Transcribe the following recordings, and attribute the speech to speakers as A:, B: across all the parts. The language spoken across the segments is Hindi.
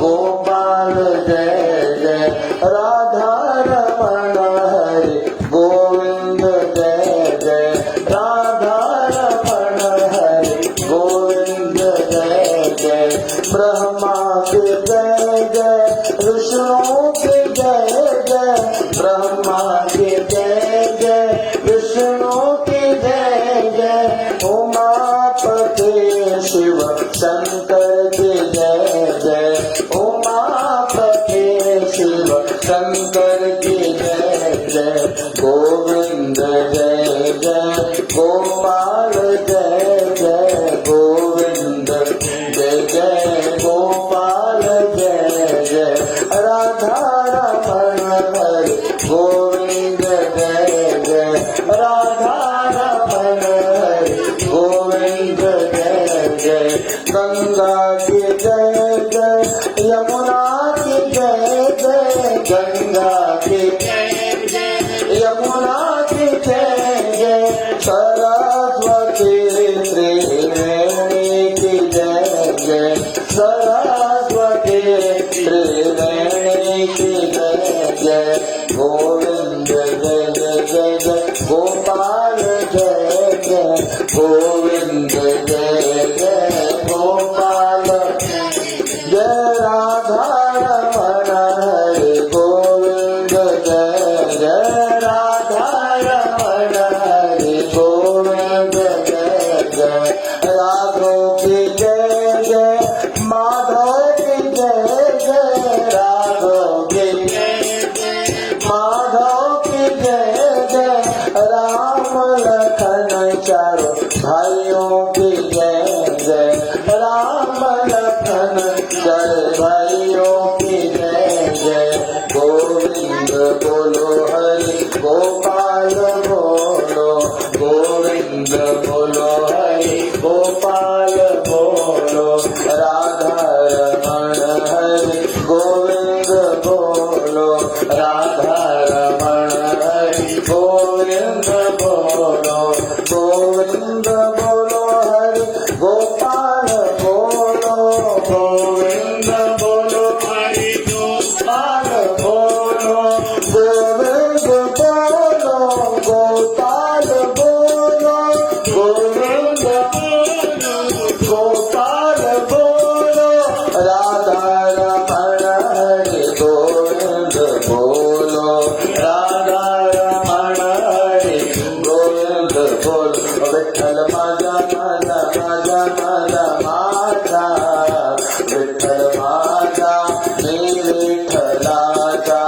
A: गोपाल जय जय राधा रमण हरि गोविंद जय जय राधा रमण हरि गोविंद जय जय ब्रह्मा के जय जय विष्णु के जय जय ब्रह्मा के जय जय विष्णु के जय जय उमापति शिव शंकर के जय जय उमापति शिव शंकर के जय जय गोविंद जय जय गोपाल जय जय गोविंद जय जय गोपाल जय जय राधा रमण हरि गोविंद जय जय राधा रमण हरि गोविंद जय जय गंगा के जय जय यमुना के जय जय गंगा के यमुना के जय जय सरस्वती त्रिवेणी की जय जय सरस्वती त्रिवेणी की जय जय गोविंद जय जय जय जय गोपाल जय जय गोविंद जय जय गोपाल जय राधा रमण हरि गोविंद जय जय राधा रमण हरि गोविंद जय जय राघव की जय जय माधव की जय जय राघव की माधव की जय जय राम लखन चारों भाइयों की जय जय राम लखन चारों भाइयों की जय जय गोविंद बोलो हरि गोपाल बोलो गोविंद बोलो हरि गोपाल बोलो राधा रमण हरि गोविंद बोलो राधा रमण हरि गोविंद बोलो गोविंद बोलो हरि गोपाल बोलो गोविंद बोलो हरि गोपाल बोलो गोविंद बोलो गोपाल बोलो गोविंद गोपाल बोलो राधा रमण हरि गोविंद बोलो राधा रमण हरि गोविंद बोलो विठ्ठल माझा माझा माझा माझा माझा विठ्ठल माझा मी विठ्ठलाचा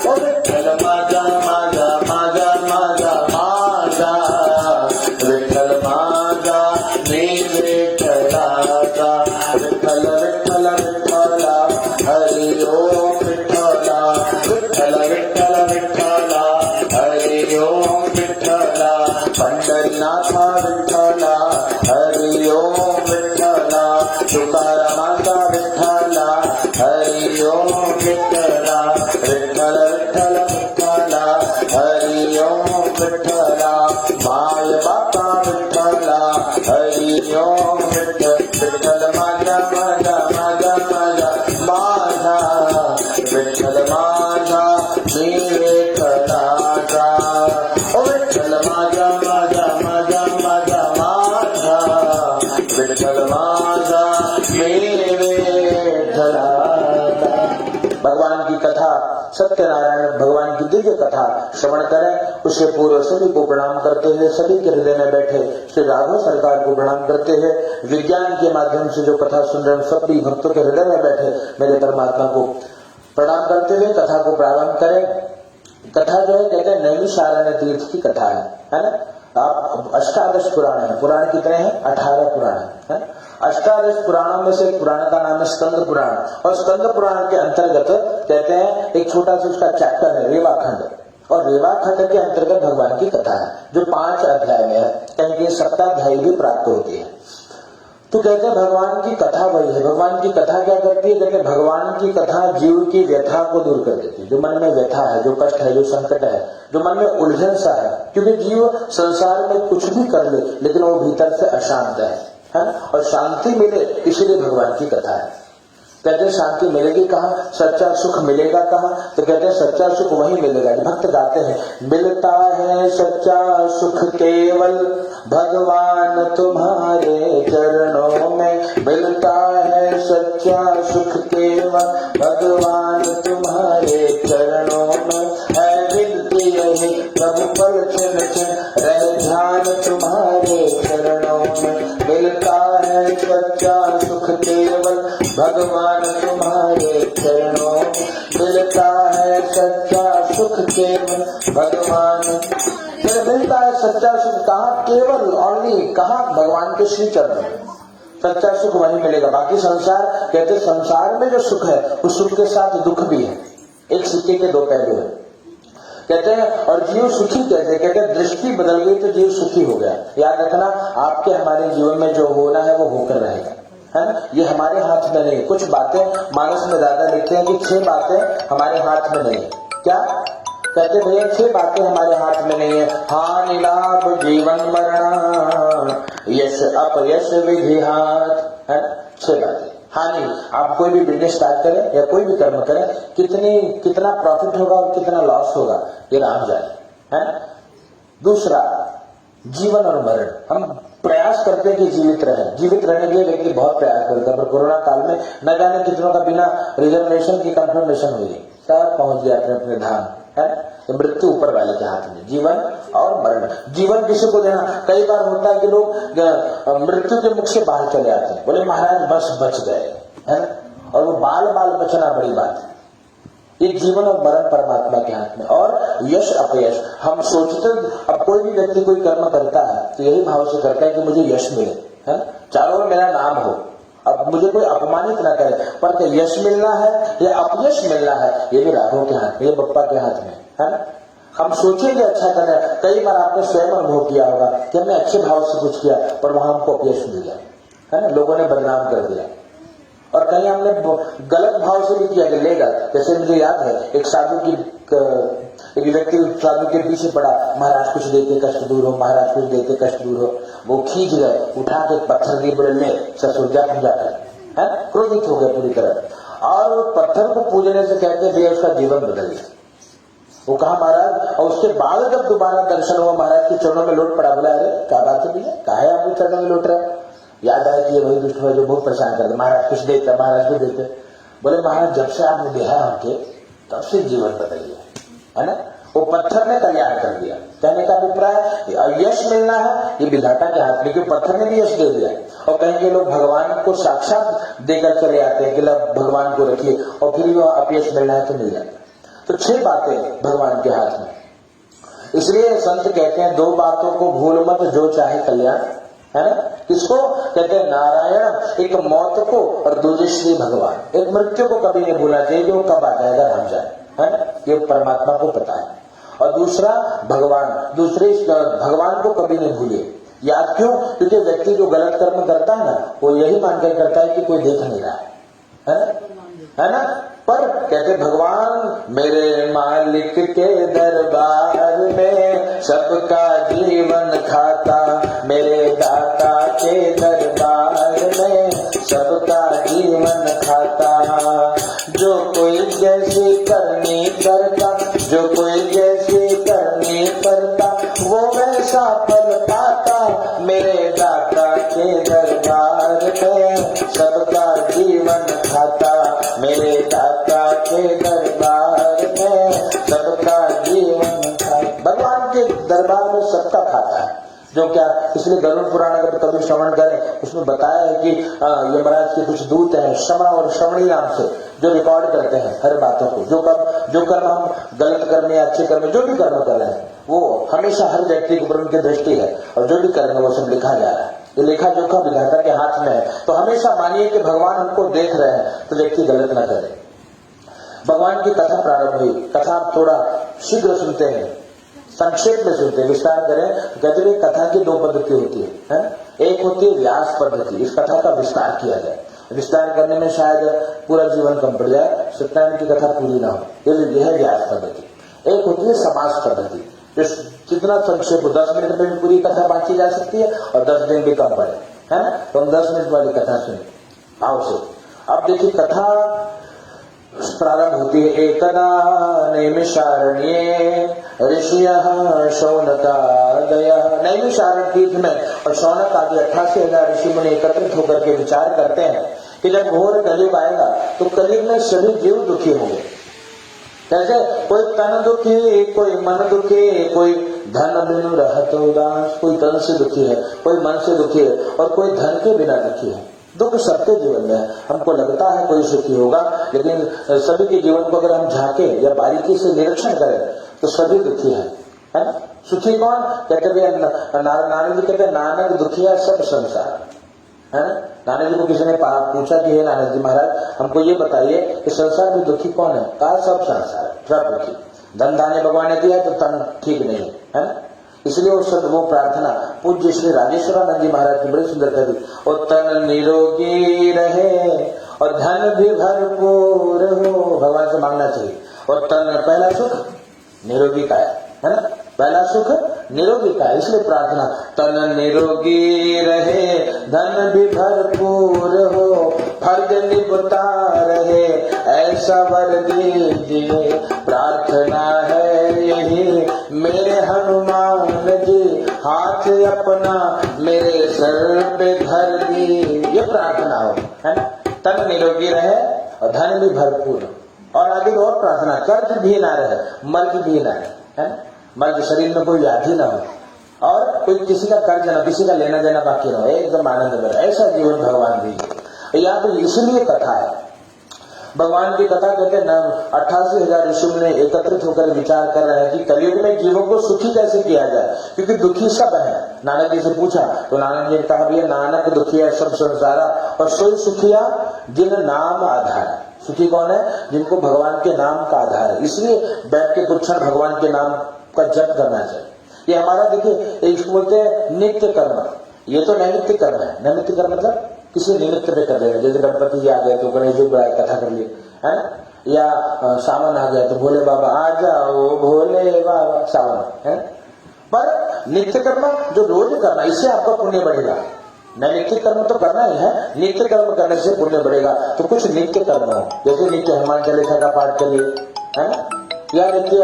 A: ओ विठ्ठल माझा माझा माझा माझा माझा विठ्ठल माझा मी विठ्ठलाचा विठ्ठल विठ्ठल विठ्ठला हरि ओम विठ्ठला विठ्ठल विठ्ठल विठ्ठला हरि ओम विठ्ठला पंढरीनाथा विठ्ठला हरि ओम विठ्ठला तुकारामाचा विठ्ठला हरि ओम विठ्ठला विठ्ठल विठ्ठल विठ्ठला हरि ओम विठ्ठला माय बापा विठ्ठला हरि ओम विठ्ठल विठ्ठल माझा माझा माझा माझा माझा विठ्ठल माझा मी विठ्ठलाचा ओ विठ्ठल माझा माझा माझा माझा माझा विठ्ठल माझा मी विठ्ठलाचा। भगवान की कथा सत्यनारायण भगवान की दिव्य कथा श्रवण करें। उसके पूर्व सभी को प्रणाम करते हुए सभी के हृदय में बैठे श्री राघव सरकार को प्रणाम करते हुए विज्ञान के माध्यम से जो कथा सुन रहे सभी भक्तों के हृदय में बैठे मेरे परमात्मा को प्रणाम करते हुए कथा को प्रारंभ करें। कथा जो है कहते हैं नैमिषारण्य तीर्थ की कथा है ना। आप अष्टादश पुराण है, पुराण कितने हैं? 18 पुराण है। अष्टादश पुराणों में से एक पुराण का नाम है स्कंद पुराण और स्कंद पुराण के अंतर्गत कहते हैं एक छोटा सा उसका चैप्टर है रेवाखंड और रेवाखंड के अंतर्गत भगवान की कथा है जो 5 अध्याय में है। कहीं 7 अध्याय भी प्राप्त होती है। तो कहते हैं भगवान की कथा वही है। भगवान की कथा क्या करती है? कहते हैं भगवान की कथा जीव की व्यथा को दूर कर देती है। जो मन में व्यथा है, जो कष्ट है, जो संकट है, जो मन में उलझन सा है, क्योंकि जीव संसार में कुछ भी कर ले लेकिन वो भीतर से अशांत है और शांति मिले इसलिए भगवान की कथा है। कहते शांति मिलेगी कहाँ, सच्चा सुख मिलेगा कहाँ, तो कहते सच्चा सुख वही मिलेगा। भक्त गाते हैं, मिलता है सच्चा सुख केवल भगवान तुम्हारे चरणों में, मिलता है सच्चा सुख केवल भगवान तुम्हारे चरणों में, है विनती यही प्रभु पल छिन छिन रह ध्यान तुम्हारे चरणों में, मिलता है सच्चा सुख केवल भगवान तुम्हारे चरणों में, मिलता है सच्चा सुख केवल भगवान। फिर मिलता है सच्चा सुख कहाँ, केवल ओनली कहाँ, भगवान के श्री चरण में सच्चा सुख वही मिलेगा। बाकी संसार, कहते संसार में जो सुख है उस सुख के साथ दुख भी है, एक सिक्के के दो पहलू है कहते हैं। और जीव सुखी कहते हैं, दृष्टि बदल गई तो जीव सुखी हो गया। याद रखना, आपके हमारे जीवन में जो होना है वो होकर रहेगा, है ना, ये हमारे हाथ में नहीं। कुछ बातें मानस में दादा लिखते हैं कि 6 बातें हमारे हाथ में नहीं है। क्या कहते भैया, 6 बातें हमारे हाथ में नहीं है। हानि लाभ जीवन मरण, यश अपयश विधि हाथ, है 6 बातें। हानि, आप कोई भी बिजनेस स्टार्ट करें या कोई भी कर्म करें, कितना प्रॉफिट होगा और कितना लॉस होगा ये राम जाने, है। दूसरा, जीवन और मरण। हम प्रयास करते हैं कि जीवित रहे, जीवित रहने के लिए व्यक्ति बहुत प्रयास करता है, पर कोरोना काल में न जाने कितनों का बिना रिजर्वेशन की कंफर्मेशन हुई, सब पहुंच गया अपने अपने धाम, है। तो मृत्यु ऊपर वाले के हाथ में, जीवन और मरण। जीवन किसी को देना, कई बार होता है कि लोग मृत्यु के मुख से बाहर चले आते हैं, बोले महाराज बस बच गए, है ना, और वो बाल बाल बचना बड़ी बात है। ये जीवन और मरण परमात्मा के हाथ में। और यश अपयश, हम सोचते, अब कोई भी व्यक्ति कोई कर्म करता है तो यही भाव से करता है कि मुझे यश मिले, है, चारों ओर मेरा नाम हो, अब मुझे कोई अपमानित ना करे। पर क्या यश मिलना है या अपयश मिलना है, ये भी राघव के हाथ में, ये बप्पा के हाथ में, है ना। हम सोचेंगे अच्छा करें। कई बार आपने स्वयं अनुभव किया होगा कि हमने अच्छे भाव से कुछ किया पर वहां हमको अपयश मिल गया, है ना, लोगों ने बदनाम कर दिया। और कहीं हमने गलत भाव से भी किया कि लेगा। जैसे मुझे याद है, एक साधु की एक व्यक्ति साधु के पीछे पड़ा, महाराज कुछ देते कष्ट दूर हो, महाराज कुछ देते कष्ट दूर हो। वो खींच गए, उठा के पत्थर दिए, बोले ले ससुर जा पूजा कर, है, क्रोधित हो गए पूरी तरह। और पत्थर को पूजने से कहते भैया उसका जीवन बदल गया। वो कहा महाराज, और उसके बाद जब दोबारा दर्शन हुआ महाराज के चरणों में लौट पड़ा, बोला अरे क्या बात है भैया, काहे आप चरणों में लौट रहे। याद आया कि ये वही दुष्ट है जो बहुत परेशान करते, महाराज कुछ देते, महाराज कुछ देते। बोले महाराज जब से आपने देखा हमके तब से जीवन बदल गया, है ना। वो पत्थर ने कल्याण कर दिया। कहने का अभिप्राय, यश मिलना है ये विधाता के हाथ में, क्योंकि पत्थर ने भी यश दे दिया। और कहीं के लोग भगवान को साक्षात देकर चले आते हैं कि भगवान को रखिए, और फिर भी अपयश मिलना है तो मिल जाता है। तो 6 बातें भगवान के हाथ में। इसलिए संत कहते हैं 2 बातों को भूल मत जो चाहे कल्याण, है ना। किसको कहते हैं, नारायण, एक मौत को, और दूसरे श्री भगवान। एक मृत्यु को कभी नहीं भूलना चाहिए, जो कब आ जाएगा हम जाए, है ना, ये परमात्मा को पता है। और दूसरा भगवान, दूसरे भगवान को कभी नहीं भूलिए। याद क्यों, क्योंकि व्यक्ति जो गलत कर्म करता है ना, वो यही मानकर करता है कि कोई देख नहीं रहा है ना, है ना। पर कहते भगवान मेरे मालिक के दरबार में सबका जीवन खाता, मेरे दाता के दरबार में सबका जीवन खाता। जो कोई जैसी करनी करता, जो कोई जैसी करनी करता, वो वैसा फल पाता, मेरे दाता के दरबार में सबका जीवन खाता, मेरे दाता के दरबार में सबका जीवन खाता। भगवान के दरबार में सबका खाता है, जो क्या, इसलिए गरुड़ पुराण अगर कभी श्रवण करें उसमें बताया है कि यमराज के कुछ दूत हैं श्रवण और श्रवणी नाम से, जो रिकॉर्ड करते हैं हर बातों को, जो कर्म हम गलत कर्म या अच्छे कर्म जो भी कर्म कर रहे हैं वो हमेशा हर व्यक्ति के ऊपर उनकी दृष्टि है, और जो भी कर्म है वो सब लिखा जा रहा है। ये लेखा जोखा विधाता के हाथ में है। तो हमेशा मानिए कि भगवान हमको देख रहे हैं, तो व्यक्ति गलत ना करे। भगवान की कथा प्रारंभ हुई, कथा थोड़ा शीघ्र सुनते हैं, संक्षेप में सुनते हैं, विस्तार करें। कहते हैं कथा की 2 पद्धति होती है, एक होती है व्यास पद्धति, इस कथा का विस्तार किया जाए। विस्तार करने में शायद पूरा जीवन कम पड़ जाए, सत्यनारायण की कथा पूरी ना हो, ये है व्यास पद्धति। एक होती है समास पद्धति, जितना संक्षेप हो, 10 मिनट में भी पूरी कथा बांटी जा सकती है और 10 दिन भी कम पड़े, है ना। तो हम 10 मिनट वाली कथा सुने भाव से। अब देखिए कथा प्रारंभ होती है। एकदा नैमिषारण्ये ऋषियः शौनकादयः। नैमिषारण्य तीर्थ में और शौनक आदि 88,000 ऋषि मुनि एकत्रित होकर के विचार करते हैं कि जब घोर कलयुग आएगा तो कलयुग में सभी जीव दुखी होंगे। कैसे? कोई तन दुखी, कोई मन दुखी, कोई धन बिनु रहत उदास। कोई तन से दुखी है, कोई मन से दुखी है और कोई धन के बिना दुखी है। दुख सबके जीवन में है। हमको लगता है कोई सुखी होगा, लेकिन सभी के जीवन को अगर हम झांके या बारीकी से निरीक्षण करें तो सभी दुखी है ना? सुखी कौन? कहते नानक जी कहते नानक दुखिया सब संसार है ना। नानक जी को किसी ने पूछा कि हे नानक जी महाराज हमको ये बताइए कि संसार में दुखी कौन है? कहा सब संसार, सब दुखी। धन धान्य भगवान ने दिया तो तन ठीक नहीं है ना। इसलिए वो प्रार्थना पूज्य श्री राजेश्वरानंद जी महाराज की बड़ी सुंदर करी। और तन निरोगी रहे और धन भी भरपूर हो, भगवान से मांगना चाहिए। और तन पहला सुख निरोगी का है ना, पहला सुख निरोगी का है। इसलिए प्रार्थना तन निरोगी रहे धन भी भरपूर हो, फर्ज निभता रहे ऐसा वर दीजिए। प्रार्थना है यही मेरे हनुमान जी, हाथ अपना मेरे सर पे धर दी। ये प्रार्थना हो है ना। तन निरोगी रहे और धन भी भरपूर हो। और आगे और प्रार्थना कर्ज भी ना रहे, मर्ज भी ना रहे है ना। मर्ज शरीर में कोई व्याधि ना हो और कोई किसी का कर्ज ना, किसी का लेना देना बाकी ना हो, एकदम आनंद में रहे। ऐसा जीवन भगवान दीजिए। यहाँ तो इसलिए कथा है, भगवान की कथा कहते हैं 88,000 ऋषि ने एकत्रित होकर विचार कर रहे हैं कि कलयुग में जीवों को सुखी कैसे किया जाए, क्योंकि दुखी सब है। नानक जी से पूछा तो नानक जी ने कहा भैया नानक दुखिया सब संसारा और सोई सुखिया जिन नाम आधार। सुखी कौन है? जिनको भगवान के नाम का आधार है। इसलिए बैठ के कुछ क्षण भगवान के नाम का जप करना चाहिए। ये हमारा देखिए इसको बोलते हैं नित्य कर्म। ये तो नैमित्य कर्म है। नैमित्य कर्म मतलब किसी निमित्त पे कर देना। जैसे गणपति जी आ गए तो गणेश जी कथा कर लिए है ना, या सावन आ गया तो भोले बाबा आ जाओ, भोले बाबा सावन है। पर नित्य कर्म जो रोज करना, इससे आपका पुण्य बढ़ेगा। नैमित्तिक कर्म तो करना ही है, नित्य कर्म करने से पुण्य बढ़ेगा। तो कुछ नित्य कर्म हो, जैसे नित्य हनुमान चालीसा का पाठ करिए है ना, या नित्य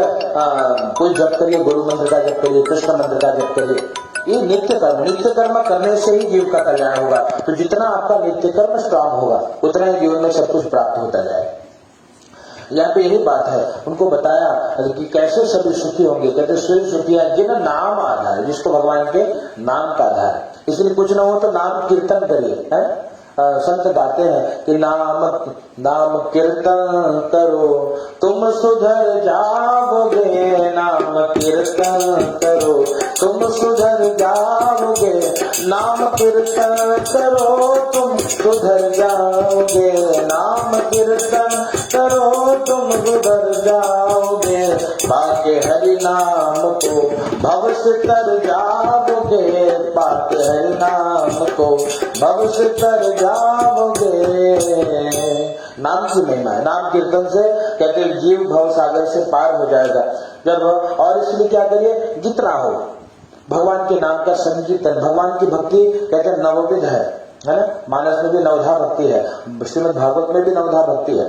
A: कोई जप करिए, गुरु मंत्र का जप करिए, कृष्ण मंत्र का जप करिए। ये नित्य कर्म करने से ही जीव का कल्याण होगा। तो जितना आपका नित्य कर्म स्ट्रांग होगा उतना ही जीवन में सब कुछ प्राप्त होता जाए। यहाँ पे यही बात है। उनको बताया कि कैसे सभी सुखी होंगे। कहते स्वयं सुखी है जिन नाम आधार है, जिसको भगवान के नाम का आधार है। इसलिए कुछ ना हो तो नाम कीर्तन करिए है। संत गाते हैं कि नाम कीर्तन करो तुम सुधर जाओगे, नाम कीर्तन करो तुम सुधर जाओगे, नाम कीर्तन करो तुम सुधर जाओगे, नाम कीर्तन करो तुम सुधर जाओगे, पाके हरि नाम को भव से तर जाओगे, पाके हरि नाम को भव से तर जाओगे। नाम की महिमा है। नाम कीर्तन से कहते जीव भव सागर से पार हो जाएगा। जब और इसलिए क्या करिए, जितना हो भगवान के नाम का संकीर्तन। भगवान की भक्ति कहते हैं नवविध है ना। मानस में भी नवधा भक्ति है, श्रीमद् भागवत में भी नवधा भक्ति है।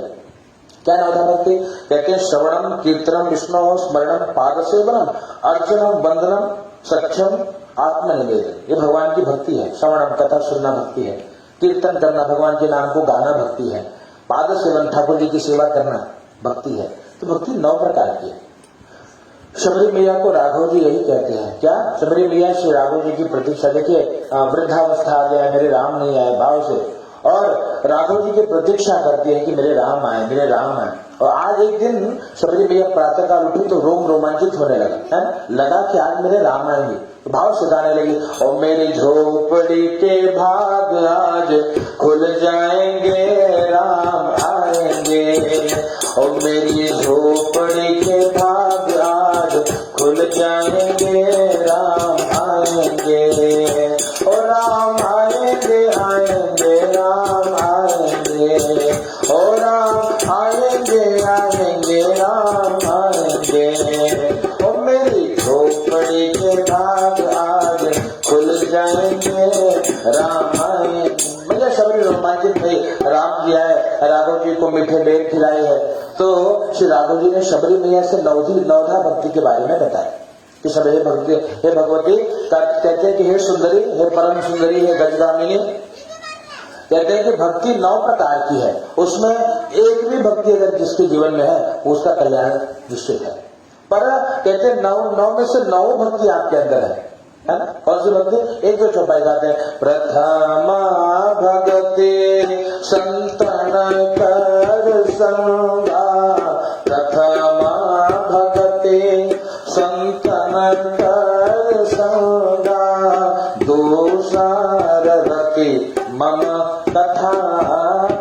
A: क्या नवधा भक्ति? कहते हैं श्रवणम कीर्तनम विष्णु स्मरणम पाद सेवनम अर्चनम वंदनम सक्षम आत्मनिवेदन। ये भगवान की भक्ति है। श्रवणम कथा सुनना भक्ति है, कीर्तन करना भगवान के नाम को गाना भक्ति है, पाद सेवन ठाकुर जी की सेवा करना भक्ति है। तो भक्ति 9 प्रकार की है। शबरी मैया को राघव जी यही कहते हैं। क्या? शबरी मैया श्री राघव जी की प्रतीक्षा। देखिए वृद्धावस्था आ गया, मेरे राम नहीं आए भाव से, और राघव जी की प्रतीक्षा करती है कि मेरे राम आए, मेरे राम आए। और आज एक दिन शबरी मैया प्रातः काल उठी तो रोम रोमांचित होने लगा है, लगा कि आज मेरे राम आएंगे। तो भाव से गाने लगी, और मेरी झोपड़ी के भाग आज खुल जाएंगे, राम आएंगे। और मेरी झोपड़ी के भाग आज खुल जाएंगे, राम आएंगे। और राम आएंगे आएंगे राम आएंगे, और राम आएंगे आएंगे राम आएंगे। और मेरी झोपड़ी के भाग आज खुल जाएंगे, राम आएंगे। मतलब शबरी रोमांचित हुई, राम जी आए, राघव जी को मीठे बेर खिलाए है। तो श्री राघव जी ने शबरी मैया से नवधा भक्ति के बारे में बताया कि सब हे भगवती, कहते हैं कि हे सुंदरी, हे परम सुंदरी, हे गजगामिनी, कहते हैं कि भक्ति 9 प्रकार की है, उसमें एक भी भक्ति अगर जिसके जीवन में है उसका कल्याण निश्चित है। पर कहते हैं 9 में से 9 भक्ति आपके अंदर है ना? कौन सी भक्ति? एक तो चौपाई गाते हैं, प्रथमा भक्ति संतन कर संगा, प्रथमा भक्ति संतन कर संगा, दूसर रति मम कथा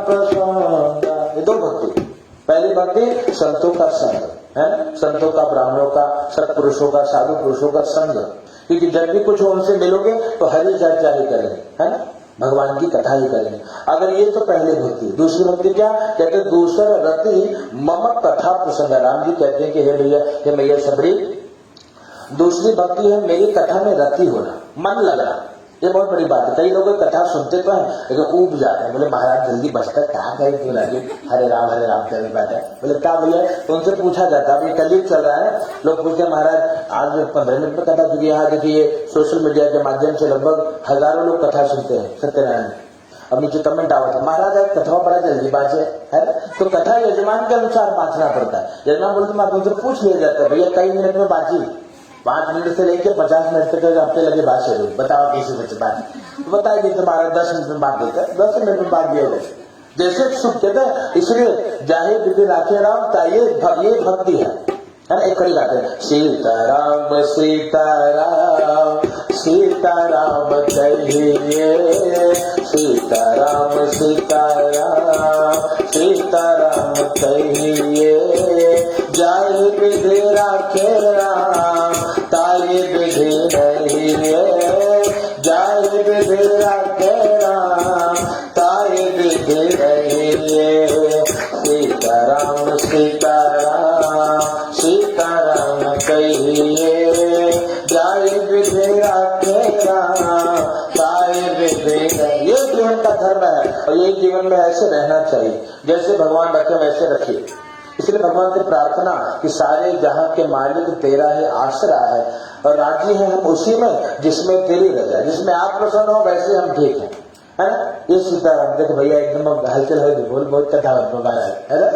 A: प्रसंगा। ये 2 भक्ति। पहली भक्ति संतों का संग है, संतों का, ब्राह्मणों का, सत्पुरुषों का, साधु पुरुषों का संग, क्योंकि जब भी कुछ उनसे मिलोगे तो हरि चर्चा ही करेंगे, है ना, भगवान की कथा ही करेंगे। अगर ये तो पहली भक्ति। दूसरी भक्ति क्या कहते हैं? दूसरा रति मम कथा प्रसंग। राम जी कहते हैं कि हे भैया, हे मैया सबरी, दूसरी भक्ति है मेरी कथा में रति होना, मन लगना। ये बहुत बड़ी बात है। कई लोग कथा सुनते तो हैं लेकिन ऊब जाते हैं, बोले महाराज जल्दी बचता क्या करें, क्यों लगे हरे राम करे बैठे। बोले क्या भैया? तो उनसे पूछा जाता है, अभी कलयुग चल रहा है, लोग पूछते हैं महाराज आज 15 मिनट में कथा, क्योंकि यहाँ देखिए सोशल मीडिया के माध्यम से लगभग हजारों लोग कथा सुनते हैं सत्यनारायण। अब नीचे कमेंट आवत है, महाराज आज कथा बड़ा जल्दी बाजे है, तो कथा यजमान के अनुसार बांचना पड़ता है। यजमान बोलते मैं तुमसे पूछ लिया जाता है, भैया कई मिनट में बाजी, 5 मिनट से लेकर 50 मिनट तक हफ्ते लगे बात शुरू, बताओ कैसे बचे बात, बताएगी तुम्हारा 10 मिनट में बात देते हैं, 10 मिनट में बात दिया जाए जैसे सुख कहते हैं। इसलिए जाहिर विधि राखे राम, ये भक्ति है ना। एक खड़ी गाते हैं, सीताराम सीताराम सीताराम कहिए, सीताराम सीताराम सीताराम कहिए, जाहि विधि राखे राम ताहि विधि नहीं, जाहि विधि राखे राम ताहि विधि नहीं, सीताराम सीताराम सीताराम कहिए, जाहि विधि राखे राम ताहि विधि नहीं। ये जीवन का धर्म है और ये जीवन में ऐसे रहना चाहिए, जैसे भगवान रखे वैसे रखिए। इसलिए भगवान से प्रार्थना कि सारे जहां के मालिक तेरा है, आसरा है और राजी है हम उसी में जिसमें तेरी रजा, जिसमें आप प्रसन्न हो वैसे हम ठीक है ना। ये सीताराम देखो भैया एकदम हलचल हो, बोल बहुत कथा है ना,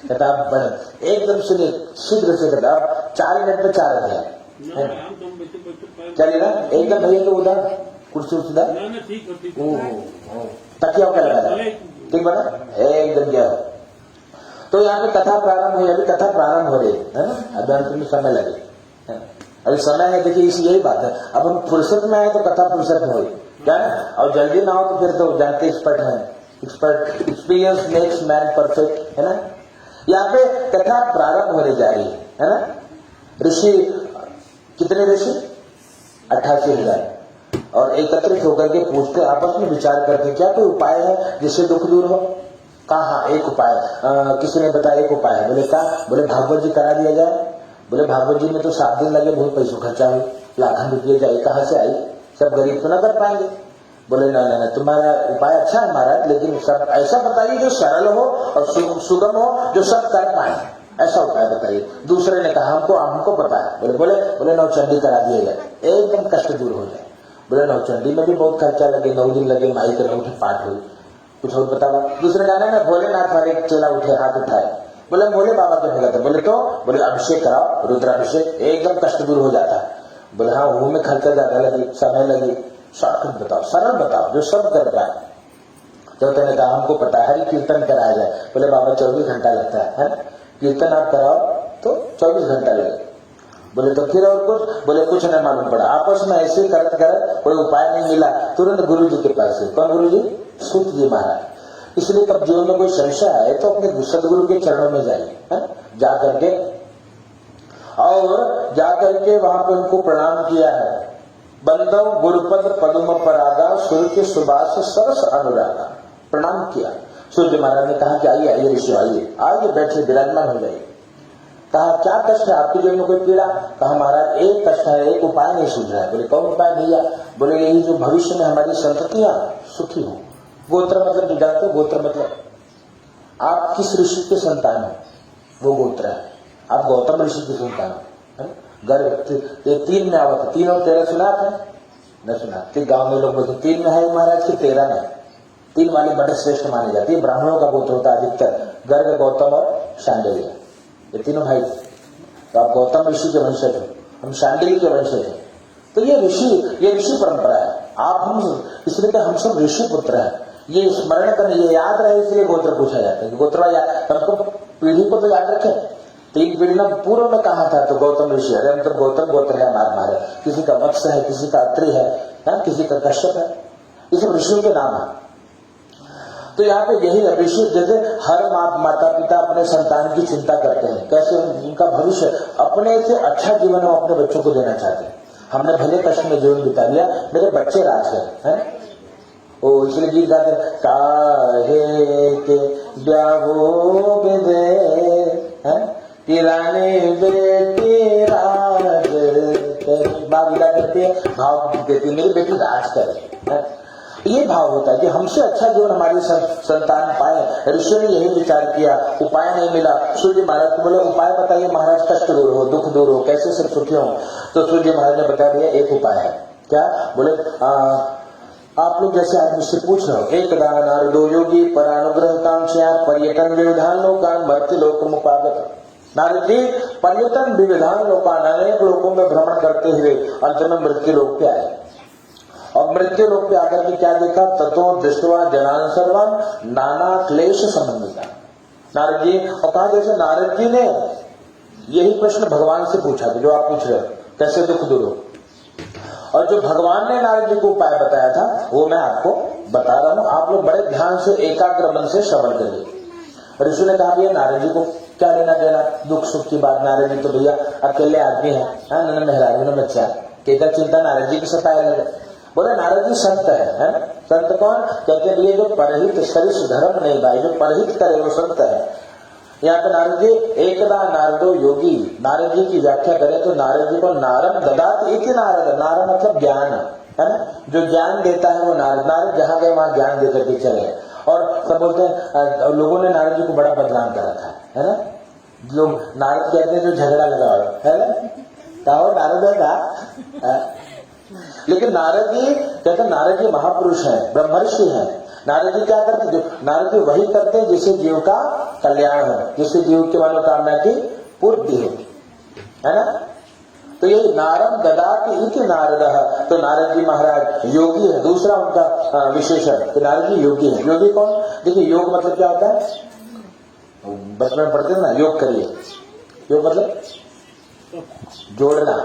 A: कथा बन एकदम सुनिए शीघ्र से कथा 4 मिनट में 4 अध्याय चलिए ना एकदम। भैया के उधर कुर्सी उधर तकिया क्या लगा ठीक बना एकदम क्या। तो यहाँ पे कथा प्रारंभ हुई, अभी कथा प्रारंभ हो रही है ना, अभी अंत में समय लगे, अभी समय है। देखिए इसी यही बात है, अब हम फुर्सत में आए तो कथा फुर्सत में हुई क्या है, और जल्दी ना हो तो फिर तो जानते एक्सपर्ट है, expert experience makes man perfect है ना। यहाँ पे कथा प्रारंभ होने जा रही है ना। ऋषि कितने ऋषि 88,000 और एकत्रित होकर के पूछते आपस में विचार करते क्या कोई उपाय है जिससे दुख दूर हो। कहा एक उपाय, किसी ने बताया एक उपाय है। बोले कहा, बोले भागवत जी करा दिया जाए। बोले भागवत जी में तो 7 दिन लगे, बहुत पैसों खर्चा हुई, लाखों रुपये जाए, कहाँ से आई, सब गरीब तो न कर पाएंगे। बोले ना तुम्हारा उपाय अच्छा है महाराज, लेकिन सब ऐसा बताइए जो सरल हो और सुगम हो, जो सब कर पाए, ऐसा उपाय बताइए। दूसरे ने कहा हमको पता है। बोले नवचंडी करा दिया जाए, एकदम कष्ट दूर हो जाए। बोले नवचंडी में भी बहुत खर्चा लगे, 9 दिन लगे, माई के 9 पाठ हुई, कुछ और बताओ। दूसरे जाने में भोलेनाथ वाले चेला उठे, हाथ उठाए, बोले भोले बाबा के भगत है। बोले अभिषेक कराओ, रुद्राभिषेक, एकदम कष्ट दूर हो जाता है। बोले हाँ वो में खर्चा ज्यादा लगी, समय लगी, शॉर्टकट बताओ, सरल बताओ जो सब कर पाए। चौथे ने कहा हमको पता है, हरि कीर्तन कराया जाए। बोले बाबा 24 घंटा लगता है, कीर्तन आप कराओ तो 24 घंटा लगे। बोले तो फिर और कुछ, बोले कुछ नहीं मालूम पड़ा। आपस में ऐसे करते कोई उपाय नहीं मिला, तुरंत गुरु जी के पास है। कौन गुरु जी? सूत जी महाराज। इसलिए तब जीवन में कोई संशय आए तो अपने सदगुरु के चरणों में जाइए, जा करके और जाकर के वहां पे उनको प्रणाम किया है। बंदव गुरुपद पद्म परागा, सूर्य के सुबास सरस अनुरागा, प्रणाम किया। सूर्य महाराज ने कहा कि आइए ऋषि आइए बैठे विराजमान हो जाइए। कहा क्या कष्ट है आपके जीवन में, कोई पीड़ा? कहा महाराज एक कष्ट है, एक उपाय नहीं सूझ रहा है। बोले कौन उपाय भैया? बोले यही जो भविष्य में हमारी संततियां सुखी हो, गोत्र मतलब जो जानते हो, गोत्र मतलब आप किस ऋषि के संतान है, वो गोत्र है। आप गौतम ऋषि की संतान है। गर्भ ये 3 में आवत है, 3 और 13 सुना है न सुना? तो गांव में लोग बोलते 3 में है महाराज की 13 में। 3 वाले बड़े श्रेष्ठ माने जाते हैं। ब्राह्मणों का गोत्र होता है अधिकतर, गर्ग, गौतम और शांडिल्य, ये तीनों भाई। तो आप गौतम ऋषि के वंशज हो, हम शांडिल्य के वंशज हैं। तो ये ऋषि परंपरा है। आप हम इसलिए कि हम सब ऋषि पुत्र हैं। ये स्मरण करने, ये याद रहे, इसलिए गोत्र पूछा जाता है। गोत्र याद हमको, पीढ़ी को तो याद रखे। 3 पीढ़ी में पूर्व में कहा था तो गौतम ऋषि, अरे हम तो गौतम गोत्र है हमारे, किसी का वत्स है, किसी का अत्रि है, किसी का कश्यप है, ये सब ऋषियों के नाम है। तो यहाँ पे यही ऋषि, जैसे हर माता पिता अपने संतान की चिंता करते हैं, कैसे उनका भविष्य, अपने से अच्छा जीवन हम अपने बच्चों को देना चाहते हैं। हमने भले कष्ट में जीवन बिता लिया, मेरे बच्चे राज है। ओ इसलिए गीत गाते, काहे के ब्याहोगे दे किराने बेटी राज, माँ विदा करती है, भाव देती मेरी बेटी राज करे। ये भाव होता है कि हमसे अच्छा जीवन हमारी संतान पाए। ऋषि ने यही विचार किया, उपाय नहीं मिला। सूर्य महाराज को बोले उपाय बताइए महाराज, कष्ट दूर हो, दुख दूर हो, कैसे सब सुखी हो। तो सूर्य महाराज ने बता दिया एक उपाय है। क्या बोले? आप लोग जैसे आदमी से पूछ रहे हो, एकदा नारदो योगी परानुग्रह कांक्षा पर्यटन विविधान लोकान मर्त्य लोकमुपागत। नारद जी पर्यटन विविधान लोकान, अनेक लोगों में भ्रमण करते हुए अंत में मृत्यु लोक पे आए। और मृत्यु लोक पे आकर के क्या देखा? ततो दृष्टवा जनान सर्वान नाना क्लेश संबंधिता। नारद जी, और कहा जैसे नारद जी ने यही प्रश्न भगवान से पूछा था जो आप पूछ रहे हो, कैसे दुख दूर हो। और जो भगवान ने नारद जी को उपाय बताया था वो मैं आपको बता रहा हूं। आप लोग बड़े ध्यान से एकाग्र मन से श्रवण करिए। ऋषि ने कहा भैया नारद जी को क्या लेना देना, दुख सुख की बात। नारद जी तो भैया अकेले आदमी है, मेहराज में बच्चा, केकर चिंता नारद जी की सताए लगे। बोले नारद जी संत है। संत कौन? कहते हैं ये जो परहित सरिष धर्म नहीं भाई, जो परहित करे वो संत है। यहाँ पे नारद जी एकदा नारदो योगी, नारद जी की व्याख्या करें तो नारद जी को नारद ददात इति नारद, नारद मतलब ज्ञान है ना, जो ज्ञान देता है वो नारद। नारद जहाँ गए वहां ज्ञान देकर के चले। और सब बोलते हैं लोगों ने नारद जी को बड़ा बदनाम कर रखा है ना। लोग नारद कहते हैं जो झगड़ा लगा है ना, तो नारद का। लेकिन नारद जी कहते नारद जी महापुरुष है, ब्रह्मर्षि है। नारद जी क्या करते? जो नारद जी वही करते हैं जिससे जीव का कल्याण हो, जिससे जीव की मनोकामना की पूर्ति हो, है ना। तो ये नारद ददात इति नारद। तो नारद जी महाराज योगी है, दूसरा उनका विशेषण। तो नारद जी योगी है। योगी कौन? देखिए योग मतलब क्या होता है, बचपन में पढ़ते हैं ना, योग करिए। योग मतलब जोड़ना,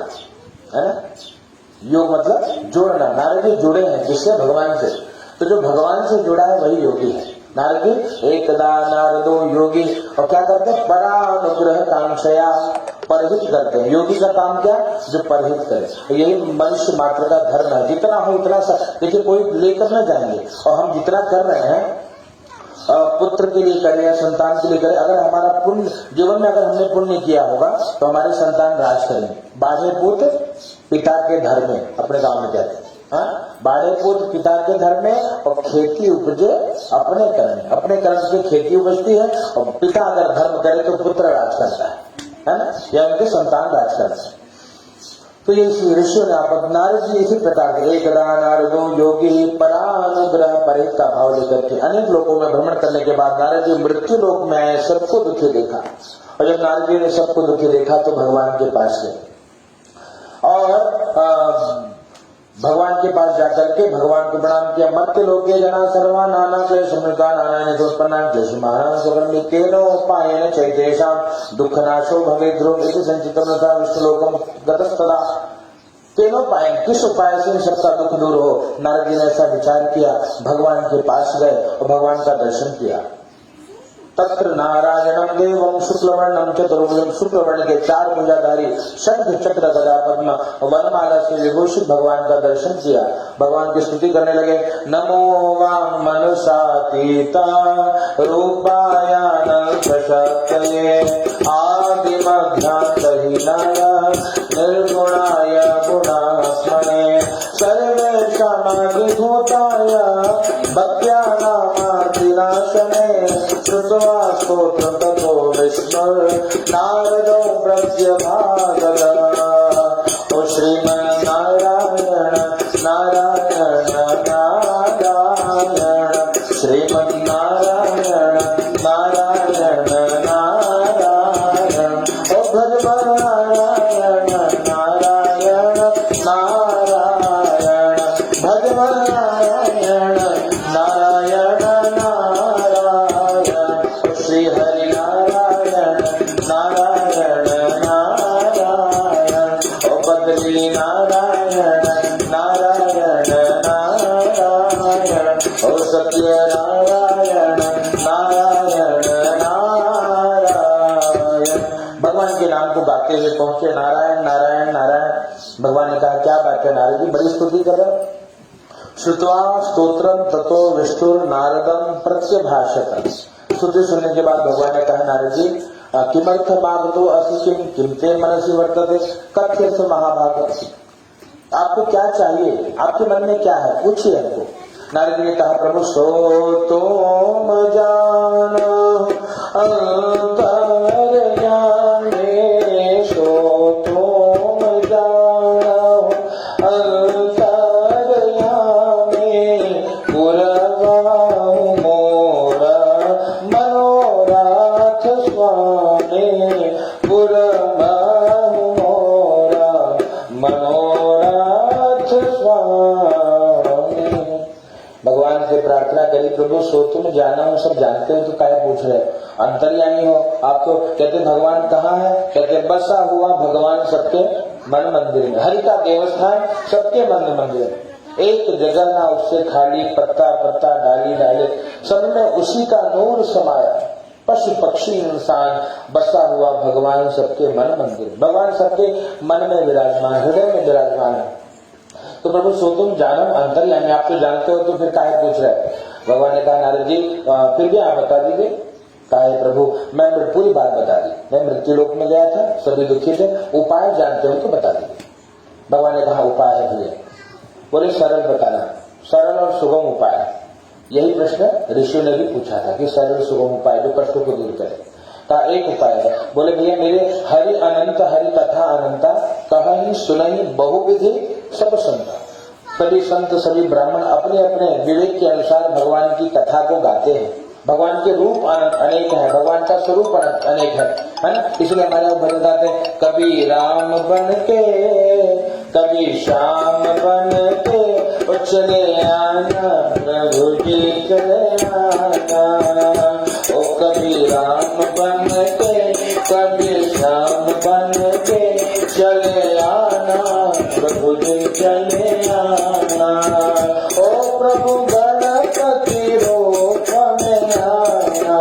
A: है ना। योग मतलब जोड़ना। नारद जी जुड़े हैं जिससे? भगवान से। तो जो भगवान से जुड़ा है वही योगी है। नारद जी एकदा नारदो योगी, और क्या करते हैं? परानुग्रह कांक्षया, परहित करते हैं। योगी का काम क्या? जो परहित करे। यही मनुष्य मात्र का धर्म है। जितना हो उतना देखिए, कोई लेकर न जाएंगे। और हम जितना कर रहे हैं पुत्र के लिए करें या संतान के लिए करें, अगर हमारा पुण्य जीवन में अगर हमने पुण्य किया होगा तो हमारे संतान राज करेंगे। बाढ़े पुत्र पिता के घर में, अपने गांव में कहते हैं, बाढ़े पुत्र पिता के घर में, और खेती उपजे अपने कर्म। अपने कर्म से खेती उपजती है। और पिता अगर धर्म करे तो पुत्र राज करता है ना, या उनके संतान राज करते हैं। तो ये ऋषियों ने आप नारद जी इसी प्रकार के एकदा नारदो योगी परानुग्रह परिहित का भाव लेकर के अनेक लोगों में भ्रमण करने के बाद नारद जी मृत्यु लोक में आए, सबको दुखी देखा। और जब नारद जी ने सबको दुखी देखा तो भगवान के पास गए और भगवान के पास जाकर के भगवान को प्रणाम किया। मर्त्य लोके जना सर्वा नाना क्लेश समृता नाना निधोत्पन्ना जैसे महाराज स्वकर्मी केनो उपायेन चैतेषां दुःखनाशो भवेत् ध्रुव इति संचितं तथा विष्णुलोकं गतस्तदा। केनो उपाय, किस उपाय से सबका दुख दूर हो। नारद जी ने ऐसा विचार किया, भगवान के पास गए और भगवान का दर्शन किया। तत्र नारायणं देवं शुक्लवर्णं चतुर्भुजं, शुक्लवर्ण के 4 भुजाधारी शंख चक्र गदा पद्म वनमाला से विभूषित भगवान का दर्शन किया। भगवान की स्तुति करने लगे। नमो वां मनसातीता रूपायान प्रशक्तये आदिमध्यान्तहीनाय निर्गुणाय गुणात्मने सर्वेषां आदिभूताय भक्त्यानामार्तिनाशने श्रुत्वा स्तोत्रं ततो विष्णुर्नारदो प्रत्यभागतः। ओ श्रीमन्नारायण नारायण नारायण श्रीमन्नारायण नारायण नारायण। ओ भगवान नारायण नारायण नारायण भगवान नारायण नारायण नारायण। श्री हरि नारायण नारायण नारायण। ओ बद्री नारायण नारायण नारायण। ओ सत्य नारायण नारायण नारायण। भगवान के नाम को गाते हुए पहुंचे नारायण नारायण नारायण। भगवान ने कहा क्या बात है नारद जी, बड़ी स्तुति कर रहे हो। श्रुत्वा स्तोत्रम ततो विष्णुर नारदम प्रत्यभाषत। स्तुति सुनने के बाद भगवान ने कहा नारद जी किमर्थमागतो असि किम ते मनसि वर्तते कथ्यस महाभाग। आपको क्या चाहिए, आपके मन में क्या है, पूछिए हमको। नारद जी ने कहा प्रभु सो तुम जानो अंतर्यामी, सो तुम जानो अंतर्यामी। पुरवाहु मोरा मनोरथ स्वामी, पुरवाहु मोरा मनोरथ स्वामी। भगवान से प्रार्थना करी प्रभु सो तुम जाना हूं, सब जानते हो तो क्या पूछ रहे हो, अंतर्यामी हो आप तो। कहते भगवान कहाँ है, कहते बसा हुआ भगवान सबके मन मंदिर में। हरि का देवस्थान सबके मन मंदिर में, एक जगह ना उससे खाली, पत्ता पत्ता डाली डाले सब में उसी का नूर समाया। पशु पक्षी इंसान बसा हुआ भगवान सबके मन मंदिर। भगवान सबके मन में विराजमान, हृदय में विराजमान है। तो प्रभु सो तुम जानो अंतर्यामी, आप तो जानते हो तो फिर काहे पूछ रहे। भगवान ने कहा नारद जी फिर भी आप बता दीजिए। कहा प्रभु मैं पूरी बात बता दी, मैं मृत्यु लोक में गया था, सभी दुखी थे, उपाय जानते हो तो बता दीजिए। भगवान ने कहा उपाय है भैया। बोले सरल बताना, सरल और सुगम उपाय। यही प्रश्न ऋषियों ने भी पूछा था कि सरल सुगम उपाय जो कष्टों को दूर करे। का एक उपाय है। बोले भैया मेरे हरि अनंत, हरि कथा अनंता, कहानी सुनाई बहुविधि सब संता। सभी संत सभी ब्राह्मण अपने अपने विवेक के अनुसार भगवान की कथा को गाते हैं। भगवान के रूप अनेक है, भगवान का स्वरूप अनेक है ना। इसलिए हमारे भजन गाते हैं कभी राम बन के, कभी श्याम बन के, चले आना प्रभु जी चले आना। ओ कभी राम बन के, कभी श्याम बन के, चले आना प्रभु जी चले आना। ओ प्रभु गणपति रूप में आना,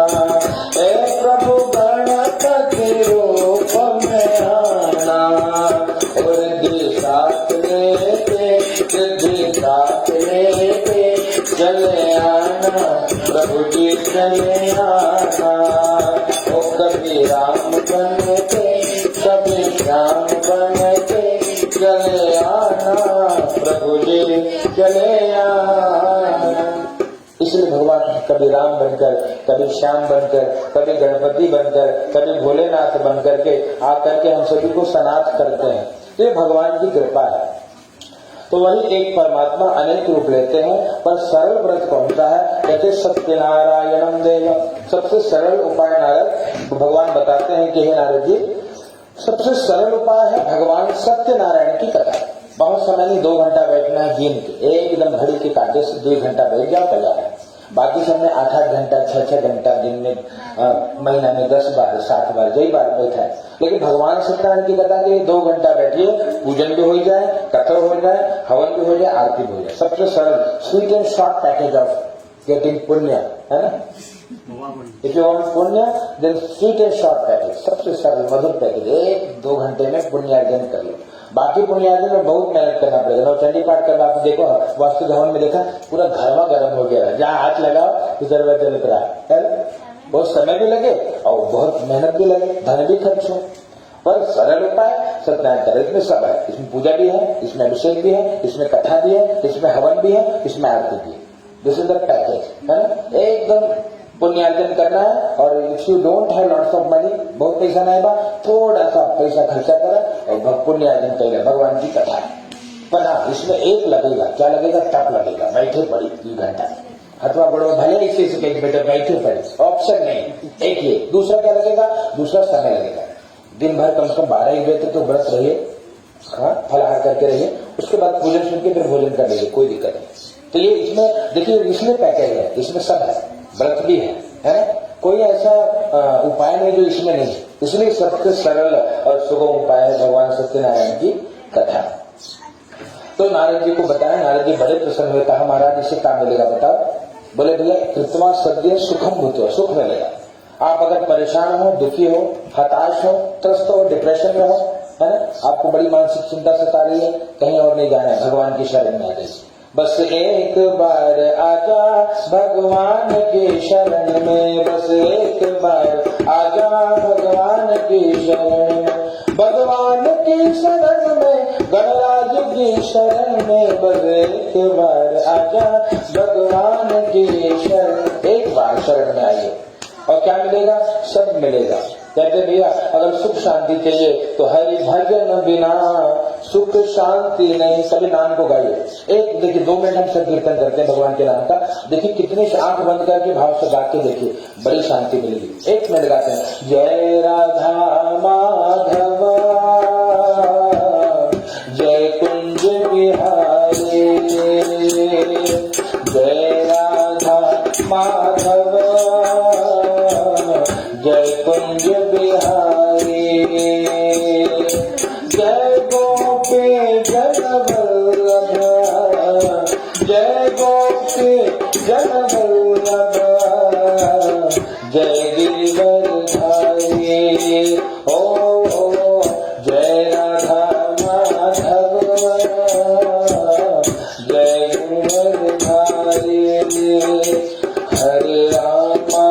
A: ए प्रभु गणपति रूप में आना। रिद्धि साथ लेके, रिद्धि साथ लेके, चले आना प्रभु जी चले आना। ओ कभी राम बन के, कभी श्याम बन के, चले आना प्रभु जी चले आना। इसलिए भगवान कभी राम बनकर, कभी श्याम बनकर, कभी गणपति बनकर, कभी भोलेनाथ बनकर के आकर के हम सभी को सनाथ करते हैं। तो ये भगवान की कृपा है। तो वही एक परमात्मा अनेक रूप लेते हैं, पर सरल व्रत कौन सा है। कहते सत्यनारायणम देव, सबसे सरल उपाय नारद भगवान बताते हैं कि हे नारद जी सबसे सरल उपाय है भगवान सत्यनारायण की कथा। बहुत समय नहीं, 2 घंटा बैठना है गिन के, एकदम घड़ी के कांटे से 2 घंटा बैठ जाओ कल्याण है। बाकी समय 8-8 घंटा 6-6 घंटा दिन में, महीना में 10 बार 7 बार कई बार बैठा है। लेकिन भगवान सत्यनारायण की कथा के 2 घंटा बैठिए, पूजन भी हो जाए, कथा हो जाए, हवन भी हो जाए, आरती भी हो जाए। सबसे सरल sweet and short package of getting पुण्य है ना। इफ यू वांट पुण्य then sweet and short package, सबसे सरल मधुर पैकेज। 1-2 घंटे में पुण्यार्जन कर लो। बाकी पुण्यार्जन में बहुत मेहनत करना पड़ेगा। नौचंडी पाठ करना, आप देखो वास्तु भवन में देखा पूरा घरमा गर्म हो गया, जहाँ हाथ लगाओ तो दरवाजा चल रहा है। बहुत समय भी लगे और बहुत मेहनत भी लगे, धन भी खर्च हो। पर सरल उपाय सत्यनारायण करें, इसमें सब है। इसमें पूजा भी है, इसमें अभिषेक भी है, इसमें कथा भी है, इसमें हवन भी है, इसमें आरती भी है। दिस इज द पैकेज, है ना। एकदम पुण्यार्जन करना है। और if you don't have lots of money, बहुत पैसा नहीं बा, थोड़ा सा पैसा खर्चा करा और पुण्यार्जन करेगा, भगवान की कथा है। पर हाँ, इसमें एक लगेगा, क्या लगेगा, टप लगेगा, बैठे पड़ी 2 घंटा अथवा बड़ो भले इसी से बेटे बैठे पड़े, ऑप्शन नहीं, एक ये। दूसरा क्या लगेगा, दूसरा समय लगेगा। दिन भर कम से कम 12 बजे तक तो व्रत रहिए, फलाहार करके रहिए, उसके बाद पूजन सुन के फिर भोजन कर लीजिए, कोई दिक्कत नहीं। तो ये इसमें देखिए, इसमें पैकेज है, इसमें सब है, व्रत भी है ना। कोई ऐसा उपाय नहीं जो इसमें नहीं, इसलिए सबसे सरल और सुगम उपाय है भगवान सत्यनारायण की कथा। तो नारद जी को बताया, नारद जी बड़े प्रसन्न हुए, कहा महाराज इससे क्या मिलेगा बताओ। बोले भैया कृत्वा सद्य सुखम भूतो, सुख मिलेगा। आप अगर परेशान हो, दुखी हो, हताश हो, त्रस्त हो, डिप्रेशन में हो, है ना, आपको बड़ी मानसिक चिंता सता रही है, कहीं और नहीं जाना है, भगवान की शरण में आ जाइए। बस एक बार आजा भगवान की शरण में, बस एक बार आजा भगवान की शरण में, भगवान की शरण में, गणराज की शरण में, बस एक बार आजा भगवान की शरण। एक बार शरण में आइए और क्या मिलेगा, सब मिलेगा। कहते भैया अगर सुख शांति चाहिए तो हरि भजन बिना सुख शांति नहीं। सभी नाम को गाइए। एक देखिए 2 मिनट हम संकीर्तन करते हैं भगवान के नाम का, देखिए कितने आंख बंद करके भाव से गा के देखिए, बड़ी शांति मिलेगी। 1 मिनट गाते हैं। जय राधा माधव जय कुंज बिहारी, जय राधा माधव जय कुंज बिहारी, जय गोपी जन वल्लभ, जय गोपी जन वल्लभ, जय गिरिवरधारी। ओ जय राधा माधव जय गिरिवरधारी। हरे रामा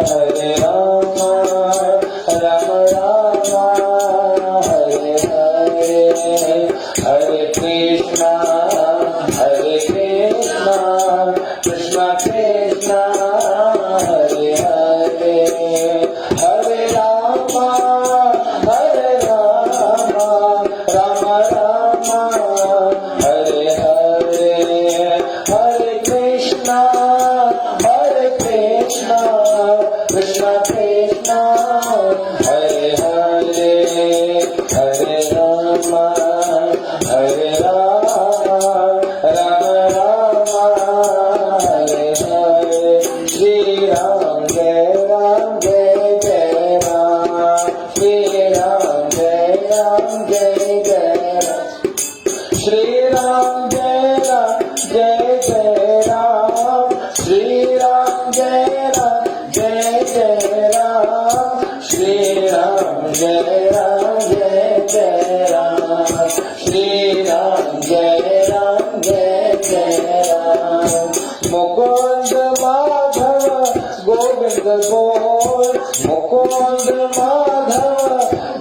A: हरे रामा राम राम हरे हरे, हरे कृष्णा कृष्णा कृष्णा हरे हरे, हरे रामा राम राम हरे हरे, हरे कृष्णा कृष्णा कृष्णा हरे हरे, हरे राम राम राम हरे हरे। श्री राम जय जय राम, श्री राम जय जय राम, श्री राम जय जय राम, श्री राम जय जय राम, श्री राम जय जय राम, श्री राम जय जय राम। मुकुंद माधव गोविंद बोल, मुकुंद माधव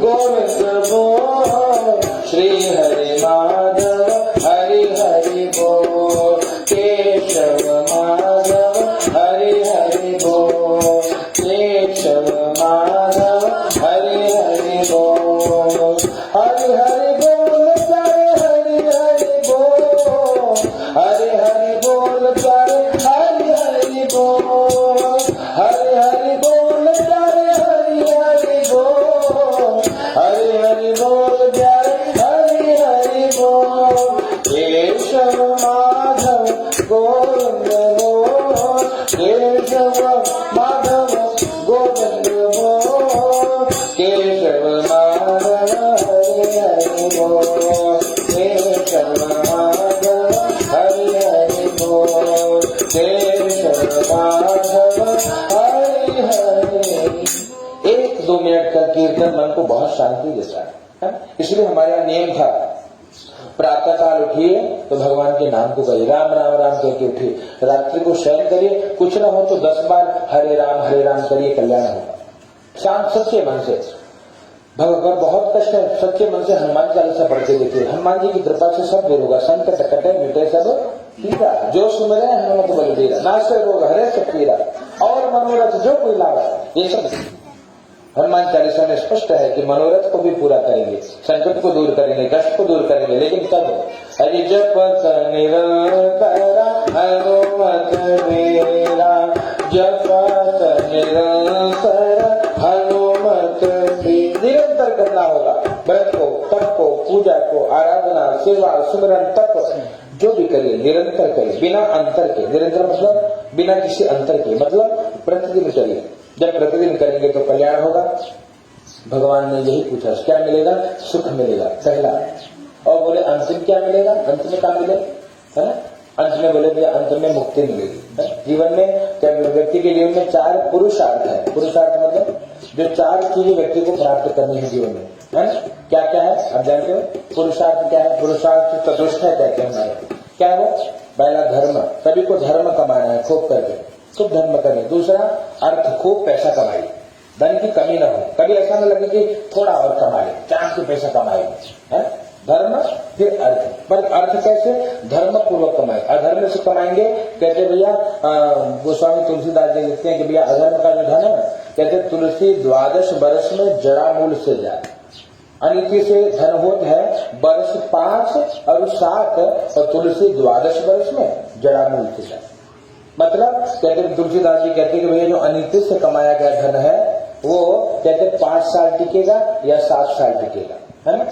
A: गोविंद बोल, श्री हरि माधव हरि हरि बोल, केशव माधव हरि हरि बोल, केशव माधव हरि हरि बोल, हरि हरि बोल करे हरि हरि बोल, हरि हरि बोल करे हरि हरि बोल, हरि हरि बोल करे हरि हरि बोल, हरि हरि बोल करे हरि हरि बोल, केशव माधव गोविंद बोल, केशव माधव गोविंद बोल, केशव माधव हरि हरि बोल, केशव माधव हरि हरि बोल, केशव माधव हरि हरि। 1-2 मिनट का कीर्तन मन को बहुत शांति देता है। इसलिए हमारे यहाँ नियम था, प्रातः काल उठिए तो भगवान के नाम को कहिए, राम राम राम करके उठिए। रात्रि को शयन करिए, कुछ ना हो तो 10 बार हरे राम करिए, कल्याण होगा। शांत सच्चे मन से
B: भगवान बहुत कष्ट है, सच्चे मन से हनुमान चालीसा पढ़ के देखिए, हनुमान जी की कृपा से सब दूर होगा। संकट कटे मिटे सब पीरा, जो सुमरे हनुमत बलबीरा, नाशे रोग हरे सब पीरा, और मनोरथ जो कोई लावा। ये सब हनुमान चालीसा में स्पष्ट है कि मनोरथ को भी पूरा करेंगे, संकट को दूर करेंगे, कष्ट को दूर करेंगे, लेकिन कब? हरि जपत निरंतर हनुमत वीरा, जपत निरंतर हनुमत वीरा। निरंतर करना होगा, व्रत को, तप को, पूजा को, आराधना, सेवा, सुमरन, तप जो भी करिए निरंतर करिए, बिना अंतर के। निरंतर मतलब बिना किसी अंतर के, मतलब प्रतिदिन करिए। जब प्रतिदिन करेंगे तो कल्याण होगा। भगवान ने यही पूछा, क्या मिलेगा? सुख मिलेगा पहला, और बोले अंतिम क्या मिलेगा? अंत में क्या मिलेगा, है ना? अंत में बोले भैया अंत में मुक्ति मिलेगी। जीवन में क्या, व्यक्ति के जीवन में 4 पुरुषार्थ है। पुरुषार्थ मतलब जो 4 चीजें व्यक्ति को प्राप्त करनी है जीवन में, है ना? क्या क्या है आप जानते हो? पुरुषार्थ क्या है? पुरुषार्थ चतुष्टय कहते हैं हमारे। क्या है वो? पहला धर्म, सभी को धर्म कमाना है खूब करके, खूब धर्म करें। दूसरा अर्थ, खूब पैसा कमाइए, धन की कमी न हो, कभी ऐसा न लगे कि थोड़ा और कमाए, चांस के पैसा कमाएंगे, है? धर्म फिर अर्थ। पर अर्थ कैसे? धर्म पूर्वक कमाए, अधर्म से कमाएंगे। कहते भैया गोस्वामी तुलसीदास जी लिखते हैं कि भैया अधर्म का जो धन है, कहते तुलसी 12 बरस में जड़ा मूल से जाए, अनिति से धन होता है बरस 5 और 7, और तुलसी 12 बरस में जड़ा मूल से जाए। मतलब कहते तुलसीदास जी कहते कि भैया जो अनिति से कमाया गया धन है वो कहते 5 साल टिकेगा या 7 साल टिकेगा, है ना?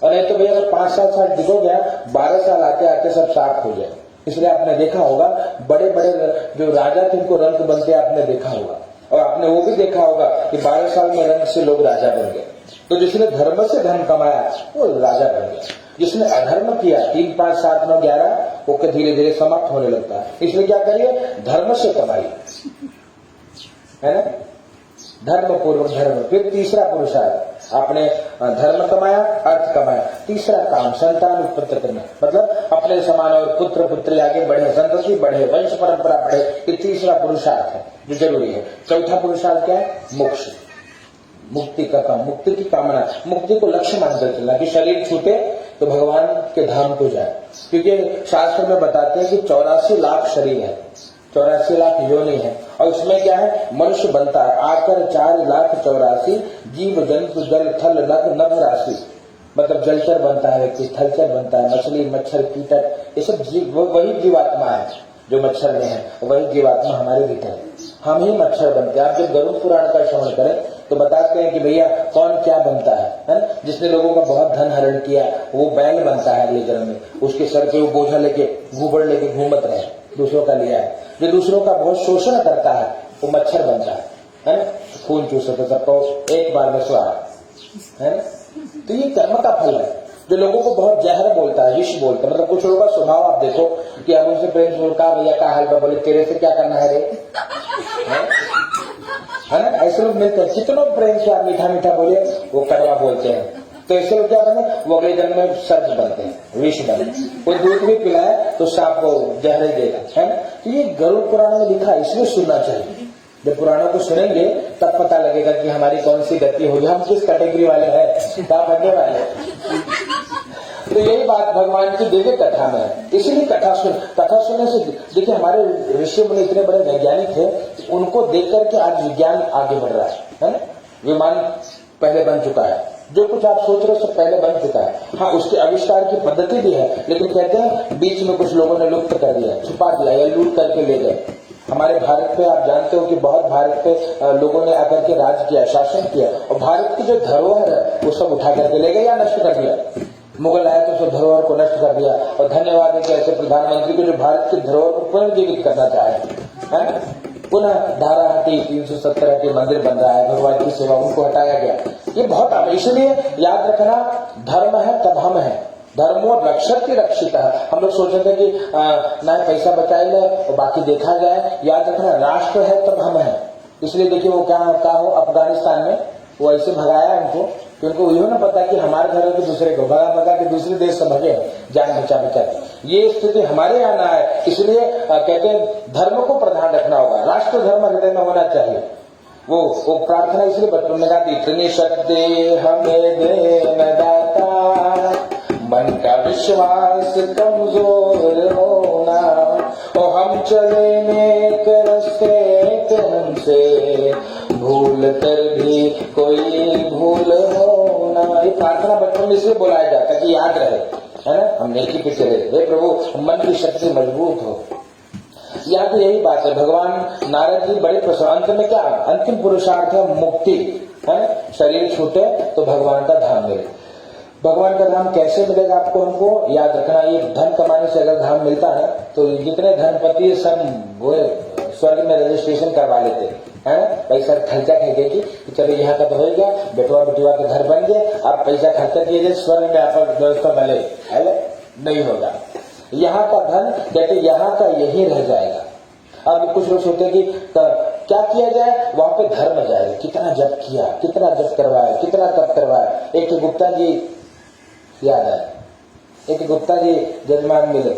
B: और नहीं तो भैया अगर 5-7 साल टिको गया, 12 साल आते आते सब साफ हो जाए। इसलिए आपने देखा होगा बड़े बड़े जो राजा थे उनको रंग बनते आपने देखा होगा, और आपने वो भी देखा होगा कि 12 साल में रंग से लोग राजा बन गए। तो जिसने धर्म से धन कमाया वो राजा बन गया, जिसने अधर्म किया 3, 5, 7, 9, 11 वो धीरे धीरे समाप्त होने लगता है। इसलिए क्या करिए? धर्म से कमाइए, है ना? धर्म पूर्वक धर्म। फिर तीसरा पुरुषार्थ, आपने धर्म कमाया, अर्थ कमाया। तीसरा काम संतान उत्पत्ति करना, मतलब अपने समान और पुत्र पुत्री आगे बढ़े, संतति बढ़े, वंश परंपरा बढ़े। ये तीसरा पुरुषार्थ है जो जरूरी है। चौथा पुरुषार्थ क्या है? मोक्ष, मुक्ति का काम, मुक्ति की कामना, मुक्ति को लक्ष्य मानकर चलना कि शरीर छूटे तो भगवान के धाम को जाए। क्योंकि शास्त्र में बताते हैं कि 84 लाख शरीर है, 84 लाख योनि है, और उसमें क्या है? मनुष्य बनता है आकर 4,84,000 जीव जंतु जल थल नभ नभ राशि, मतलब जलचर बनता है व्यक्ति, थलचर बनता है, मछली मच्छर कीटक, ये सब जीव वही जीवात्मा है जो मच्छर में है, वही जीवात्मा हमारे भीतर है, हम ही मच्छर बनते हैं। आप जब गरुड़ पुराण का श्रवण करें तो बताते हैं कि भैया कौन क्या बनता है? जिसने लोगों का बहुत धन हरण किया वो बैल बनता है अगले जन्म में, उसके सर पे वो बोझा लेके घूबड़ लेके घूमत रहे, दूसरों का लिया है। जो दूसरों का बहुत शोषण करता है वो मच्छर बनता है ना? खून चूसता सबको एक बार में स्वाहा, है ना? तो ये कर्म का फल है। जो लोगों को बहुत जहर बोलता है, विष बोलता है, मतलब कुछ लोगों का स्वभाव आप देखो कि अब उनसे प्रेम से कहा भैया का हाल, बोले तेरे से क्या करना है रे, है ना? ऐसे लोग मिलते हैं, कितनों प्रेम से आप मीठा मीठा बोले वो कड़वा बोलते हैं। तो ऐसे लोग क्या बने? वो अगले जन्म में सर्प बनते हैं, विष बनते। कोई दूध भी पिलाए तो सांप को जहर देगा, है ना? तो ये गरुड़ पुराण में लिखा, इसलिए सुनना चाहिए। जब पुराणों को सुनेंगे तब पता लगेगा कि हमारी कौन सी गति होगी, हम किस कैटेगरी वाले हैं, क्या बनने वाले हैं। तो यही बात भगवान की दिव्य कथा में है, इसीलिए कथा सुनने से देखिए हमारे ऋषि मुनि इतने बड़े वैज्ञानिक थे, उनको देख करके आज विज्ञान आगे बढ़ रहा है ना? विमान पहले बन चुका है, जो कुछ आप सोच रहे हो सब पहले बन चुका है। हाँ, उसके आविष्कार की पद्धति भी है, लेकिन कहते हैं बीच में कुछ लोगों ने लुप्त कर दिया, छुपा दिया या लूट करके ले गए। हमारे भारत पे आप जानते हो कि बहुत भारत पे लोगों ने आकर के राज किया, शासन किया, और भारत की जो धरोहर है वो सब उठा करके ले गए या नष्ट कर दिया। मुगल आए तो सब धरोहर को नष्ट कर दिया, और धन्यवाद है कि ऐसे प्रधानमंत्री को जो भारत की धरोहर को पुनर्जीवित करना चाहे, है ना? पुनः धारा हटी, 317 के मंदिर बन रहा है, भगवान की सेवा, उनको हटाया गया। ये बहुत, इसलिए याद रखना धर्म है तब हम है, धर्मो रक्षति रक्षित है। हम लोग सोचते थे कि ना पैसा बचाए ले और बाकी देखा जाए, याद रखना राष्ट्र है तब हम है। इसलिए देखिए वो क्या हो अफगानिस्तान में वो ऐसे भगाया उनको, क्योंकि वो ना पता कि हमारे घर के दूसरे को भगा के दूसरे देश से भगे जान बचा के। ये स्थिति हमारे यहाँ ना है, इसलिए कहते हैं धर्म को प्रधान रखना होगा, राष्ट्र धर्म हृदय में होना चाहिए। वो प्रार्थना इसलिए बच्चों ने गाती, इतनी शक्ति हमें दे न दाता, मन का विश्वास कमजोर होना, और हम चले नेक रास्ते पे हमसे भूल कर भी कोई भूल होना। ये प्रार्थना बच्चों में इसलिए बुलाया जाता कि याद रहे, है ना, हम नेकी पे चले। हे प्रभु मन की शक्ति मजबूत हो। यहाँ तो यही बात है, भगवान नारद जी बड़े प्रसन्न। अंत में क्या, अंतिम पुरुषार्थ है मुक्ति, है, शरीर छूटे तो भगवान का धाम मिले। भगवान का धाम कैसे मिलेगा आपको, हमको याद रखना। ये धन कमाने से अगर धाम मिलता है तो जितने धनपति सब वो स्वर्ग में रजिस्ट्रेशन करवा लेते, है ना, पैसा खर्चा खर्चेगी कि चलो यहाँ का तो हो गया, बेटवा बेटवा के घर बन गया, अब पैसा खर्चा किए स्वर्ग में आपका व्यवस्था मिले, है नहीं होगा। यहाँ का धन कहते यहाँ का यही रह जाएगा। अब कुछ लोग सोचते कि क्या किया जाए, वहां पे धर्म जाएगा, कितना जप किया, कितना जप करवाया, कितना तप करवाया। एक गुप्ता जी याद है, एक गुप्ता जी जजमान मिले,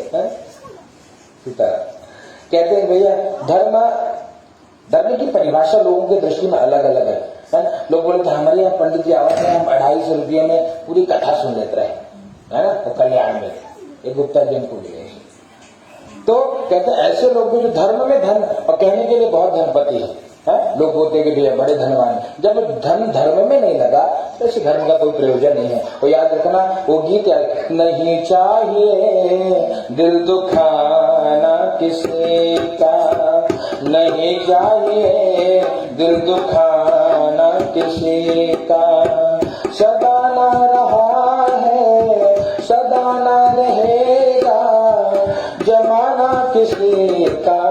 B: कहते हैं भैया धर्म की परिभाषा लोगों की दृष्टि में अलग अलग है। लोग बोलते हमारे यहाँ पंडित जी आवाज है, हम 250 रुपये में पूरी कथा सुन लेते रहे, है ना, तो कल्याण में एक गुप्ता जी को मिले। तो कहते हैं ऐसे लोग भी जो धर्म में धन और कहने के लिए बहुत धनपति है, लोग बोलते हैं कि भैया बड़े धनवान। जब धन धर्म में नहीं लगा तो इस धर्म का कोई प्रयोजन नहीं है। और याद रखना वो गीत है, नहीं चाहिए दिल दुखाना किसी का, नहीं चाहिए दिल दुखाना किसी का, सदा ना रहा है सदा ना रहेगा जमाना किसी का,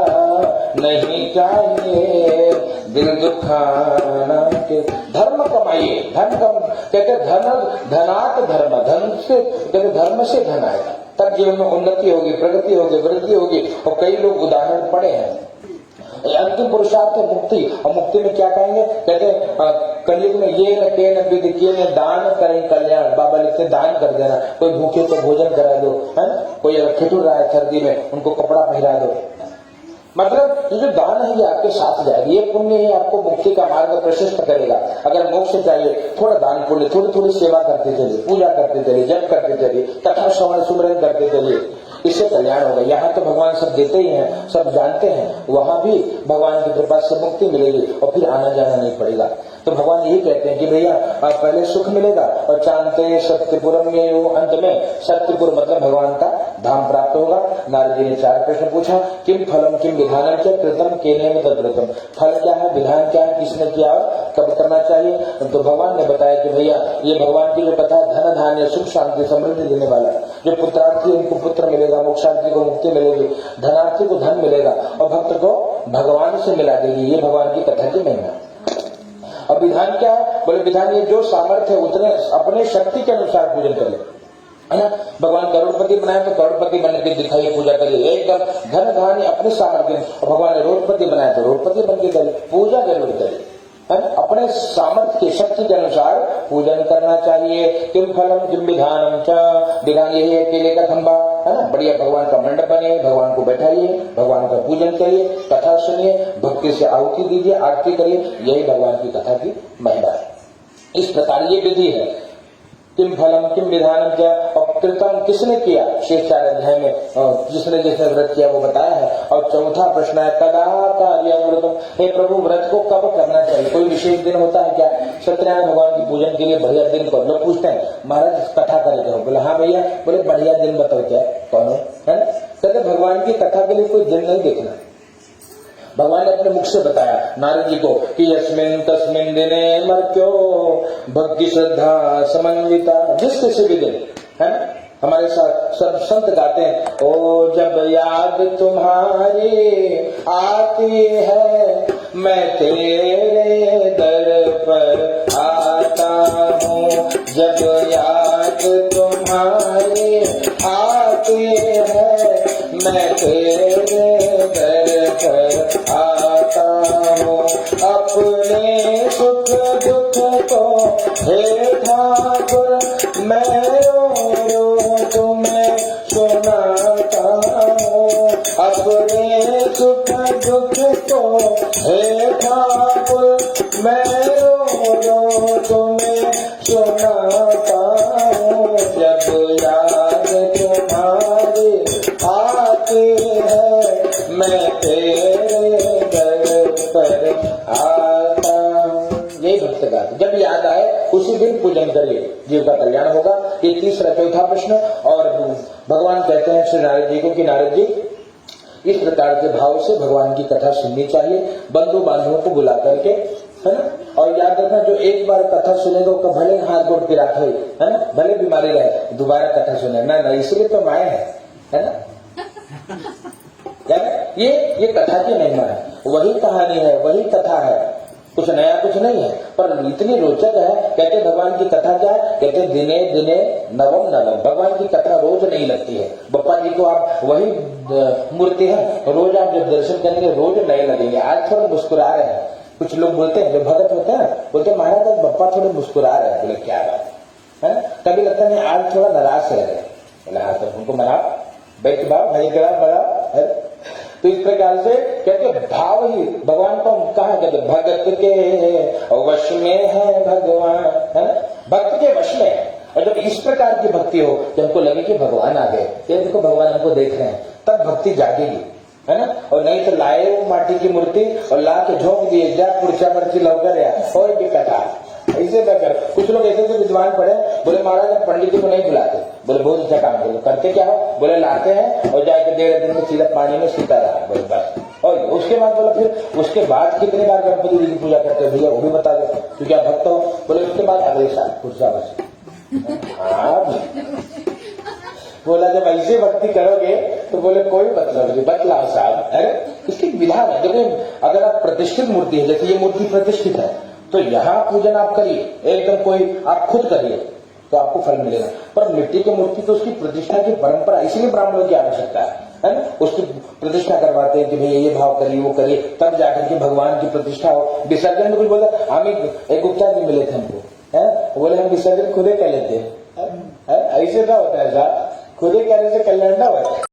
B: नहीं चाहिए दिल दुखाना के। धर्म कमाइए, धन कम कहते धनात धर्म, धन से कहते धर्म से धन आएगा, तब जीवन में उन्नति होगी, प्रगति होगी, वृद्धि होगी। और कई लोग उदाहरण पड़े हैं। अंतिम पुरुषार्थ है मुक्ति, और मुक्ति में क्या कहेंगे, कहते कलयुग में ये न के न विधि किए न दान करें कल्याण। बाबा लिखते दान कर देना, कोई भूखे को भोजन करा दो, है, कोई अगर ठिठुर रहा है सर्दी में उनको कपड़ा पहरा दो। मतलब ये जो दान है ये आपके साथ जाएगा, ये पुण्य ही आपको मुक्ति का मार्ग प्रशस्त करेगा। अगर मोक्ष चाहिए थोड़ा दान पुण्य, थोड़ी थोड़ी सेवा करते चलिए, पूजा करते चलिए, जप करते चलिए, कथा श्रवण सुमरन करते चलिए, इससे कल्याण होगा। यहाँ तो भगवान सब देते ही हैं, सब जानते हैं, वहां भी भगवान की कृपा से मुक्ति मिलेगी और फिर आना जाना नहीं पड़ेगा। तो भगवान यही कहते हैं कि भैया पहले सुख मिलेगा और चांते सत्यपुरम में, अंत में सत्यपुर मतलब भगवान का धाम प्राप्त होगा। नारद जी ने 4 प्रश्न पूछा, किम फलम किम विधानम च कृतम केनेन तद्व्रतम। फल क्या है, विधान क्या है, किसने किया और कब करना चाहिए। तो भगवान ने बताया कि भैया ये भगवान की जो कथा धन धान्य सुख शांति समृद्धि देने वाला, जो पुत्रार्थी उनको पुत्र मिलेगा, मोक्षार्थी को मुक्ति मिलेगी, धनार्थी को धन मिलेगा और भक्त को भगवान से मिला देगी। ये भगवान की कथा की महिमा। और विधान क्या है, बोले विधान ये जो सामर्थ्य है उतने अपने शक्ति के अनुसार पूजन करे, है ना। भगवान करोड़पति बनाए तो करोड़पति बन के दिखाइए, पूजा करिए एकदम धन धान्य अपने सामर्थ्य। और भगवान ने रोडपति बनाया तो रोडपति बन के करिए, पूजा जरूर करिए, अपने सामर्थ्य की शक्ति के अनुसार पूजन करना चाहिए। किम फलम किम विधानम च, विधान यही है केले का खंबा, है ना, बढ़िया भगवान का मंडप बने, भगवान को बैठाइए, भगवान का पूजन करिए, कथा सुनिए, भक्ति से आहुति दीजिए, आरती करिए, यही भगवान की कथा की महिमा है। इस प्रकार ये विधि है। किम फलम किम विधानम च, और कृतम किसने किया, शेष 4 अध्याय में जिसने जिसने व्रत किया वो बताया है। और चौथा प्रश्न है कदा कार्यम व्रतम, हे प्रभु व्रत को कब करना चाहिए, कोई विशेष दिन होता है क्या। सत्यनारायण भगवान की पूजन के लिए बढ़िया दिन पर लोग पूछते हैं महाराज कथा करेगा, बोले हाँ भैया, बोले बढ़िया दिन बताओ क्या कौन है ना। कहते भगवान की कथा के लिए कोई दिन नहीं देखना, भगवान ने अपने मुख से बताया नारद जी को कि यस्मिन तस्मिन दिने मर्त्यो भक्ति श्रद्धा समन्विता, जिस किसी भी दिन, है ना। हमारे साथ सब संत गाते हैं, ओ जब याद तुम्हारी आती है मैं तेरे दर पर आता हूँ, जब याद तुम्हारी आती है मैं तेरे दर पर आता हूँ, अपने सुख दुख को हे ठाकुर मैं रो रो तुम्हें सुनाता हूँ, अपने सुख दुख को हे ठाकुर उसी दिन पूजन करिए, जीव का कल्याण होगा। ये तीसरा चौथा प्रश्न। और भगवान कहते हैं श्री नारद जी को कि नारद जी इस प्रकार के भाव से भगवान की कथा सुननी चाहिए, बंधु बांधवों को बुला करके, है ना। और याद रखना जो एक बार कथा सुनेगा उसका भले हाथ गोड़ पिरात हो, है ना, भले बीमारी रहे, दोबारा कथा सुने ना, इसलिए तो माया है ना। ये कथा की महिमा है, वही कहानी है, वही कथा है, कुछ नया कुछ नहीं है, पर इतनी रोचक है। कहते भगवान की कथा क्या है, कहते दिने दिने नवम नवम, भगवान की कथा रोज नहीं लगती है। बप्पा जी को आप वही मूर्ति है, रोज आप जब दर्शन करेंगे रोज नए लगेंगे। आज थोड़ा मुस्कुरा रहे हैं, कुछ लोग बोलते हैं, जो भगत होते हैं बोलते महाराज आज बप्पा थोड़े मुस्कुरा रहे हैं। बोले क्या बात है, कभी लगता नहीं आज थोड़ा नाराज से रहे। बोले हाँ तो उनको मना बैठ बाब भाई बड़ा। तो इस प्रकार से कहते भाव ही भगवान को हम कहा कहते भगत के वश में है भगवान, है ना, भक्त के वश में है। और जब इस प्रकार की भक्ति हो कि हमको लगे कि भगवान आ गए, देखो भगवान हमको देख रहे हैं, तब भक्ति जागेगी, है ना। और नहीं तो लाए वो माटी की मूर्ति और ला के झोंक दिए, जा पुरचा मर्ची लौकर और की कथा ऐसे न कर। कुछ लोग ऐसे से विद्वान पढ़े, बोले महाराज पंडित जी को नहीं बुलाते। बोले बहुत अच्छा काम करते क्या हो, बोले लाते हैं और जाके 1.5 दिन में सीधा पानी में सीता रहा। बोले बस। और उसके बाद बोला फिर उसके बाद कितने बार गणपति जी की पूजा करते हो भैया वो भी बता दो, क्योंकि आप भक्त हो। बोले उसके बाद अगले साल पुरसा बस। हाँ बोला जब ऐसे भक्ति करोगे तो बोले कोई मतलब नहीं, बतलाओ साहब। अरे इसकी विधान है, देखो अगर आप प्रतिष्ठित मूर्ति है, जैसे ये मूर्ति प्रतिष्ठित है, तो यहाँ पूजन आप करिए, एकदम कोई आप खुद करिए तो आपको फल मिलेगा। पर मिट्टी की मूर्ति तो उसकी प्रतिष्ठा की परंपरा, इसलिए ब्राह्मणों की आवश्यकता है ना। उसकी प्रतिष्ठा करवाते हैं कि भैया ये भाव करिए वो करिए, तब जाकर के भगवान की प्रतिष्ठा हो। विसर्जन में कुछ बोला, हम एक गुप्ता जी मिले थे हमको, है बोले हम विसर्जन खुदे कर लेते हैं। ऐसे ना होता है साहब, खुदे करने से कल्याण ना होता है।